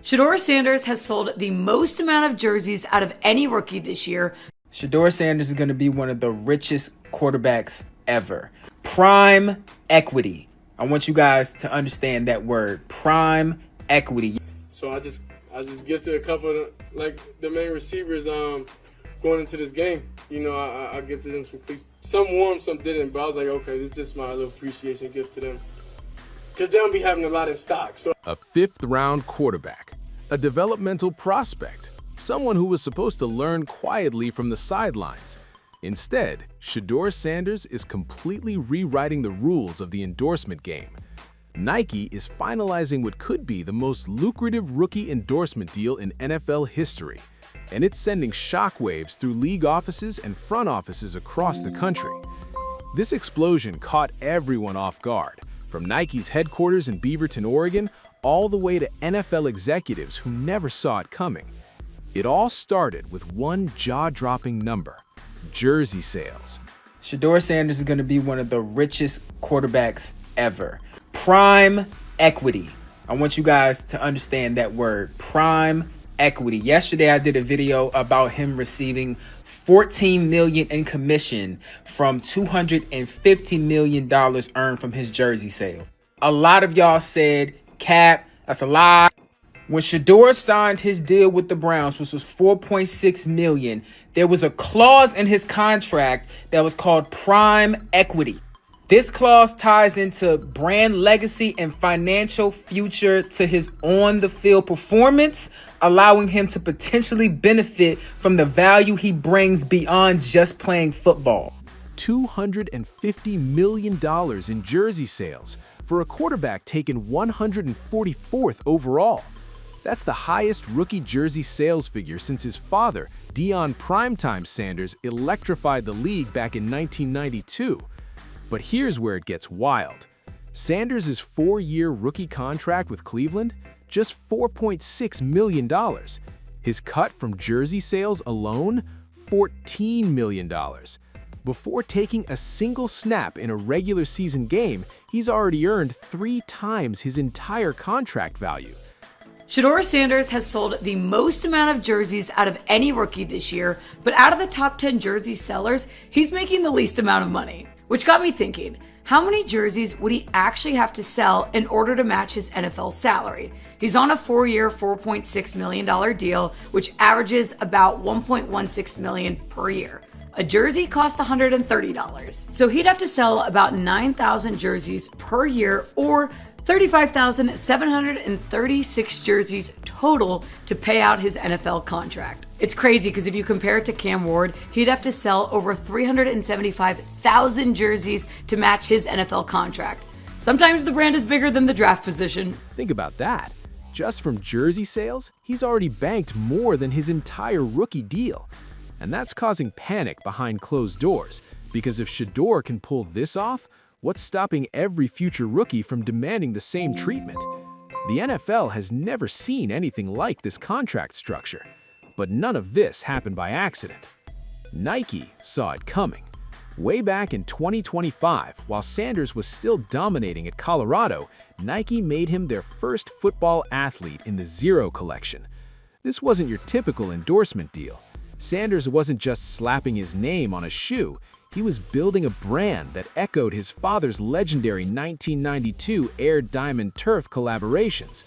Shedeur Sanders has sold the most amount of jerseys out of any rookie this year. Shedeur Sanders is going to be one of the richest quarterbacks ever. Prime equity. I want you guys to understand that word, prime equity. So I just gifted a couple of the main receivers going into this game. You know, I gifted them some cleats. Some warm, some didn't, but I was like, okay, this is just my little appreciation gift to them. Because they don't be having a lot in stock. So a fifth-round quarterback, a developmental prospect, someone who was supposed to learn quietly from the sidelines. Instead, Shedeur Sanders is completely rewriting the rules of the endorsement game. Nike is finalizing what could be the most lucrative rookie endorsement deal in NFL history, and it's sending shockwaves through league offices and front offices across the country. This explosion caught everyone off guard, from Nike's headquarters in Beaverton, Oregon, all the way to NFL executives who never saw it coming. It all started with one jaw-dropping number: jersey sales. Shedeur Sanders is going to be one of the richest quarterbacks ever. Prime equity. I want you guys to understand that word, prime equity. Yesterday, I did a video about him receiving $14 million in commission from $250 million earned from his jersey sale. A lot of y'all said, Cap, that's a lie. When Shedeur signed his deal with the Browns, which was $4.6 million, there was a clause in his contract that was called prime equity. This clause ties into brand legacy and financial future to his on-the-field performance, allowing him to potentially benefit from the value he brings beyond just playing football. $250 million in jersey sales for a quarterback taken 144th overall. That's the highest rookie jersey sales figure since his father, Deion "Primetime" Sanders, electrified the league back in 1992. But here's where it gets wild. Sanders' 4-year rookie contract with Cleveland, just $4.6 million. His cut from jersey sales alone, $14 million. Before taking a single snap in a regular season game, he's already earned 3 times his entire contract value. Shedeur Sanders has sold the most amount of jerseys out of any rookie this year, but out of the top 10 jersey sellers, he's making the least amount of money. Which got me thinking, how many jerseys would he actually have to sell in order to match his NFL salary? He's on a 4-year, $4.6 million deal, which averages about $1.16 million per year. A jersey costs $130, so he'd have to sell about 9,000 jerseys per year, or 35,736 jerseys total to pay out his NFL contract. It's crazy because if you compare it to Cam Ward, he'd have to sell over 375,000 jerseys to match his NFL contract. Sometimes the brand is bigger than the draft position. Think about that. Just from jersey sales, he's already banked more than his entire rookie deal. And that's causing panic behind closed doors, because if Shedeur can pull this off, what's stopping every future rookie from demanding the same treatment? The NFL has never seen anything like this contract structure, but none of this happened by accident. Nike saw it coming. Way back in 2025, while Sanders was still dominating at Colorado, Nike made him their first football athlete in the Zero collection. This wasn't your typical endorsement deal. Sanders wasn't just slapping his name on a shoe. He was building a brand that echoed his father's legendary 1992 Air Diamond Turf collaborations.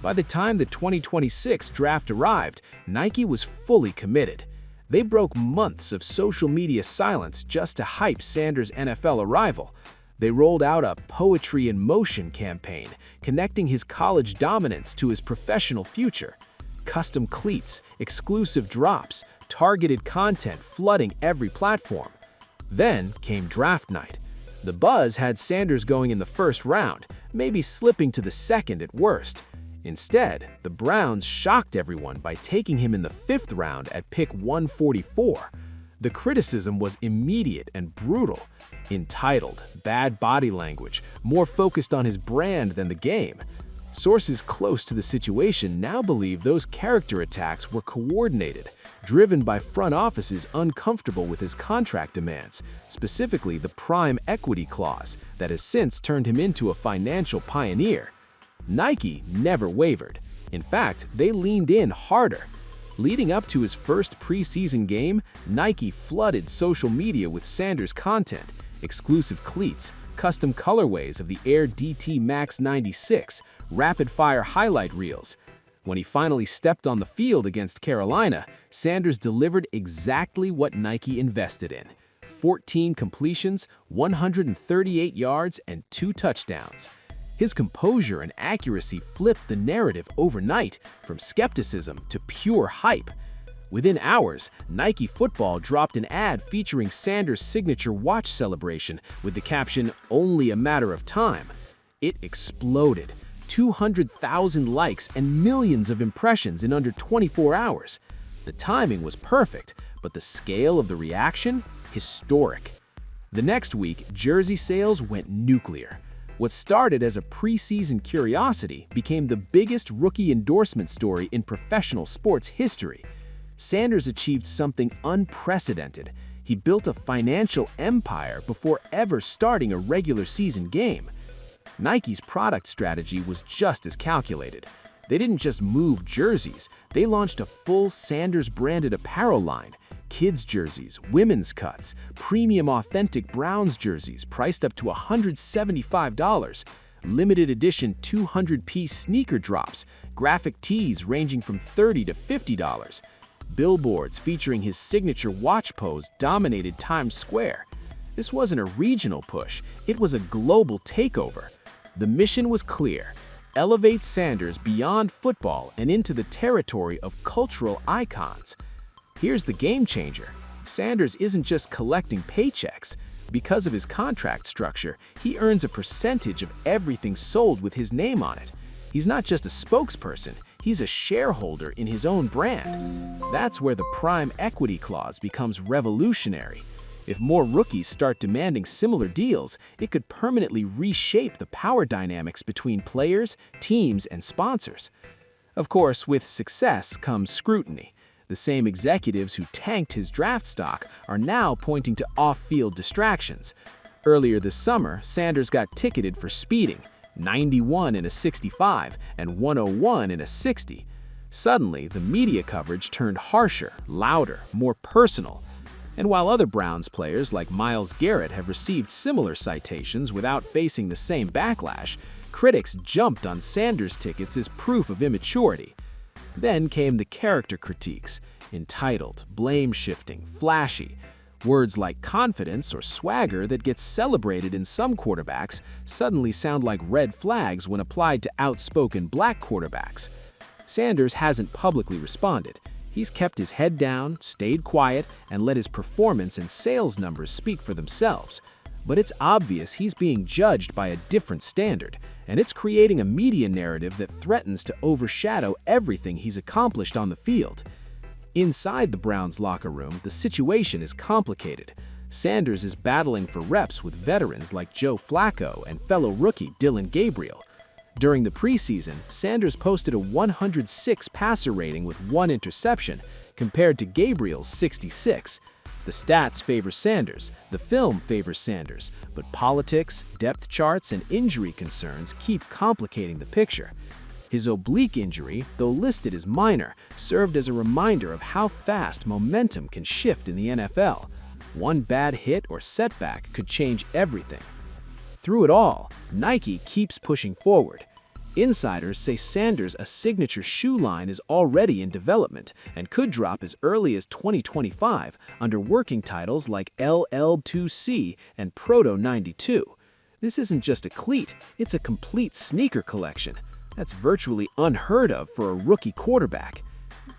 By the time the 2026 draft arrived, Nike was fully committed. They broke months of social media silence just to hype Sanders' NFL arrival. They rolled out a Poetry in Motion campaign, connecting his college dominance to his professional future. Custom cleats, exclusive drops, targeted content flooding every platform. Then came draft night. The buzz had Sanders going in the first round, maybe slipping to the second at worst. Instead, the Browns shocked everyone by taking him in the 5th round at pick 144. The criticism was immediate and brutal. Entitled, bad body language, more focused on his brand than the game. Sources close to the situation now believe those character attacks were coordinated, driven by front offices uncomfortable with his contract demands, specifically the prime equity clause that has since turned him into a financial pioneer. Nike never wavered. In fact, they leaned in harder. Leading up to his first preseason game, Nike flooded social media with Sanders content, exclusive cleats, custom colorways of the Air DT Max 96, rapid-fire highlight reels. When he finally stepped on the field against Carolina, Sanders delivered exactly what Nike invested in: 14 completions, 138 yards, and 2 touchdowns. His composure and accuracy flipped the narrative overnight from skepticism to pure hype. Within hours, Nike Football dropped an ad featuring Sanders' signature watch celebration with the caption, "Only a matter of time." It exploded. 200,000 likes and millions of impressions in under 24 hours. The timing was perfect, but the scale of the reaction? Historic. The next week, jersey sales went nuclear. What started as a preseason curiosity became the biggest rookie endorsement story in professional sports history. Sanders achieved something unprecedented. He built a financial empire before ever starting a regular season game. Nike's product strategy was just as calculated. They didn't just move jerseys, they launched a full Sanders-branded apparel line: kids' jerseys, women's cuts, premium authentic Browns jerseys priced up to $175, limited edition 200-piece sneaker drops, graphic tees ranging from $30 to $50. Billboards featuring his signature watch pose dominated Times Square. This wasn't a regional push, it was a global takeover. The mission was clear: elevate Sanders beyond football and into the territory of cultural icons. Here's the game changer: Sanders isn't just collecting paychecks. Because of his contract structure, he earns a percentage of everything sold with his name on it. He's not just a spokesperson, he's a shareholder in his own brand. That's where the prime equity clause becomes revolutionary. If more rookies start demanding similar deals, it could permanently reshape the power dynamics between players, teams, and sponsors. Of course, with success comes scrutiny. The same executives who tanked his draft stock are now pointing to off-field distractions. Earlier this summer, Sanders got ticketed for speeding, 91 in a 65 and 101 in a 60. Suddenly, the media coverage turned harsher, louder, more personal. And while other Browns players like Myles Garrett have received similar citations without facing the same backlash, critics jumped on Sanders' tickets as proof of immaturity. Then came the character critiques: entitled, blame-shifting, flashy. Words like confidence or swagger that get celebrated in some quarterbacks suddenly sound like red flags when applied to outspoken black quarterbacks. Sanders hasn't publicly responded. He's kept his head down, stayed quiet, and let his performance and sales numbers speak for themselves. But it's obvious he's being judged by a different standard, and it's creating a media narrative that threatens to overshadow everything he's accomplished on the field. Inside the Browns locker room, the situation is complicated. Sanders is battling for reps with veterans like Joe Flacco and fellow rookie Dylan Gabriel. During the preseason, Sanders posted a 106 passer rating with 1 interception, compared to Gabriel's 66. The stats favor Sanders, the film favors Sanders, but politics, depth charts, and injury concerns keep complicating the picture. His oblique injury, though listed as minor, served as a reminder of how fast momentum can shift in the NFL. One bad hit or setback could change everything. Through it all, Nike keeps pushing forward. Insiders say Sanders' signature shoe line is already in development and could drop as early as 2025 under working titles like LL2C and Proto 92. This isn't just a cleat, it's a complete sneaker collection. That's virtually unheard of for a rookie quarterback.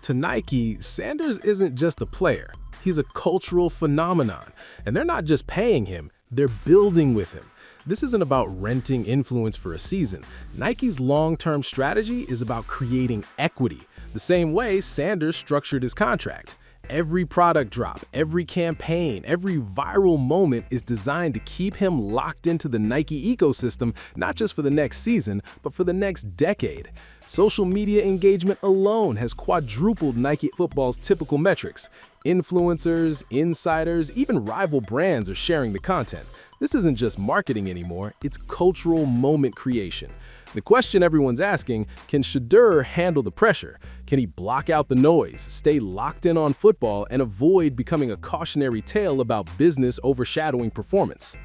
To Nike, Sanders isn't just a player. He's a cultural phenomenon. And they're not just paying him, they're building with him. This isn't about renting influence for a season. Nike's long-term strategy is about creating equity, the same way Sanders structured his contract. Every product drop, every campaign, every viral moment is designed to keep him locked into the Nike ecosystem, not just for the next season, but for the next decade. Social media engagement alone has quadrupled Nike Football's typical metrics. Influencers, insiders, even rival brands are sharing the content. This isn't just marketing anymore, it's cultural moment creation. The question everyone's asking, can Shedeur handle the pressure? Can he block out the noise, stay locked in on football, and avoid becoming a cautionary tale about business overshadowing performance?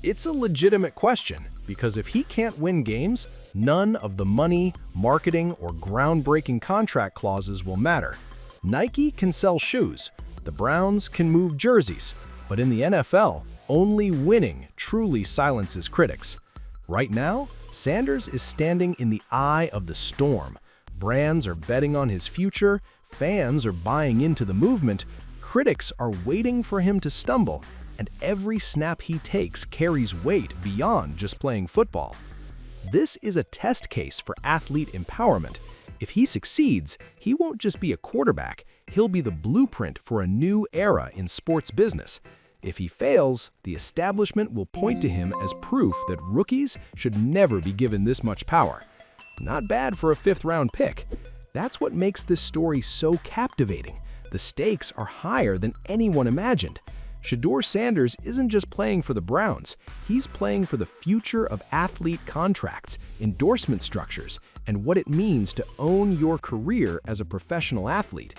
It's a legitimate question, because if he can't win games, none of the money, marketing, or groundbreaking contract clauses will matter. Nike can sell shoes, the Browns can move jerseys, but in the NFL, only winning truly silences critics. Right now, Sanders is standing in the eye of the storm. Brands are betting on his future, fans are buying into the movement, critics are waiting for him to stumble, and every snap he takes carries weight beyond just playing football. This is a test case for athlete empowerment. If he succeeds, he won't just be a quarterback, he'll be the blueprint for a new era in sports business. If he fails, the establishment will point to him as proof that rookies should never be given this much power. Not bad for a fifth-round pick. That's what makes this story so captivating. The stakes are higher than anyone imagined. Shedeur Sanders isn't just playing for the Browns. He's playing for the future of athlete contracts, endorsement structures, and what it means to own your career as a professional athlete.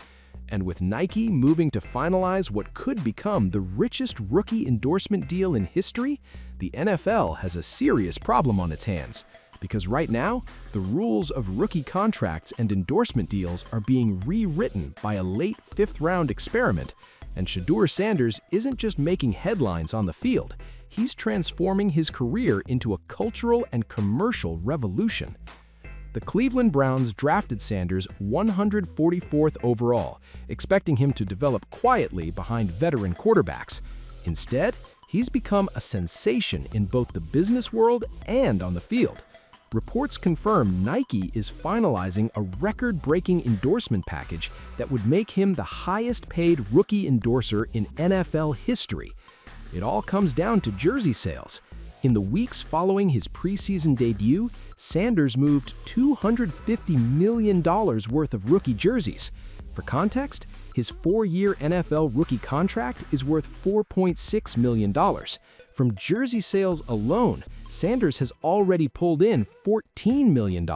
And with Nike moving to finalize what could become the richest rookie endorsement deal in history, the NFL has a serious problem on its hands. Because right now, the rules of rookie contracts and endorsement deals are being rewritten by a late fifth-round experiment, and Shedeur Sanders isn't just making headlines on the field, he's transforming his career into a cultural and commercial revolution. The Cleveland Browns drafted Sanders 144th overall, expecting him to develop quietly behind veteran quarterbacks. Instead, he's become a sensation in both the business world and on the field. Reports confirm Nike is finalizing a record-breaking endorsement package that would make him the highest-paid rookie endorser in NFL history. It all comes down to jersey sales. In the weeks following his preseason debut, Sanders moved $250 million worth of rookie jerseys. For context, his 4-year NFL rookie contract is worth $4.6 million. From jersey sales alone, Sanders has already pulled in $14 million,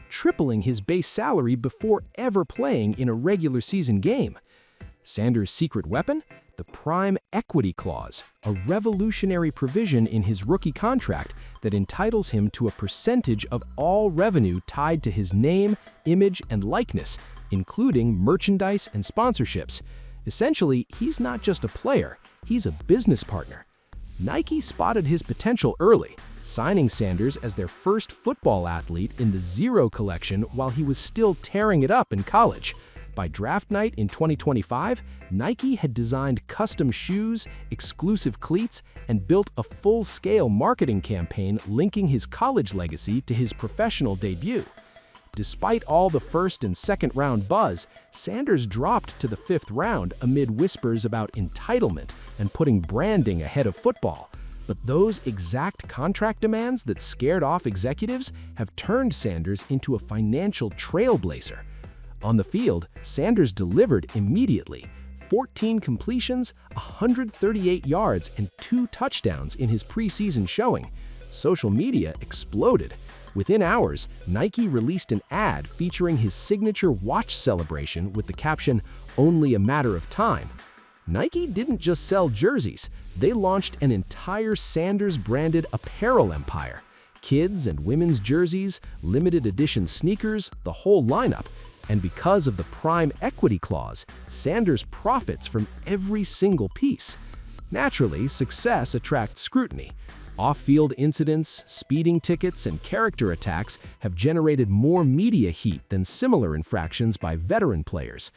tripling his base salary before ever playing in a regular season game. Sanders' secret weapon? The prime equity clause, a revolutionary provision in his rookie contract that entitles him to a percentage of all revenue tied to his name, image, and likeness, including merchandise and sponsorships. Essentially, he's not just a player, he's a business partner. Nike spotted his potential early, signing Sanders as their first football athlete in the Zero collection while he was still tearing it up in college. By draft night in 2025, Nike had designed custom shoes, exclusive cleats, and built a full-scale marketing campaign linking his college legacy to his professional debut. Despite all the first and second-round buzz, Sanders dropped to the fifth round amid whispers about entitlement and putting branding ahead of football. But those exact contract demands that scared off executives have turned Sanders into a financial trailblazer. On the field, Sanders delivered immediately. 14 completions, 138 yards, and 2 touchdowns in his preseason showing. Social media exploded. Within hours, Nike released an ad featuring his signature watch celebration with the caption, "Only a matter of time." Nike didn't just sell jerseys, they launched an entire Sanders-branded apparel empire. Kids and women's jerseys, limited edition sneakers, the whole lineup. And because of the prime equity clause, Sanders profits from every single piece. Naturally, success attracts scrutiny. Off-field incidents, speeding tickets, and character attacks have generated more media heat than similar infractions by veteran players.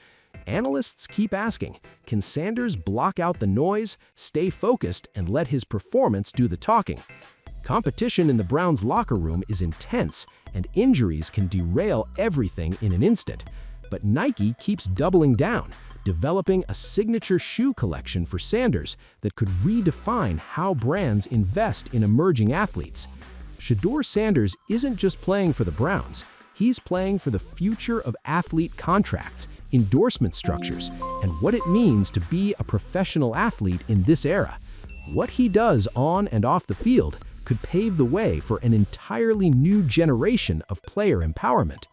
Analysts keep asking, can Sanders block out the noise, stay focused, and let his performance do the talking? Competition in the Browns' locker room is intense, and injuries can derail everything in an instant. But Nike keeps doubling down, developing a signature shoe collection for Sanders that could redefine how brands invest in emerging athletes. Shedeur Sanders isn't just playing for the Browns, he's playing for the future of athlete contracts, endorsement structures, and what it means to be a professional athlete in this era. What he does on and off the field could pave the way for an entirely new generation of player empowerment.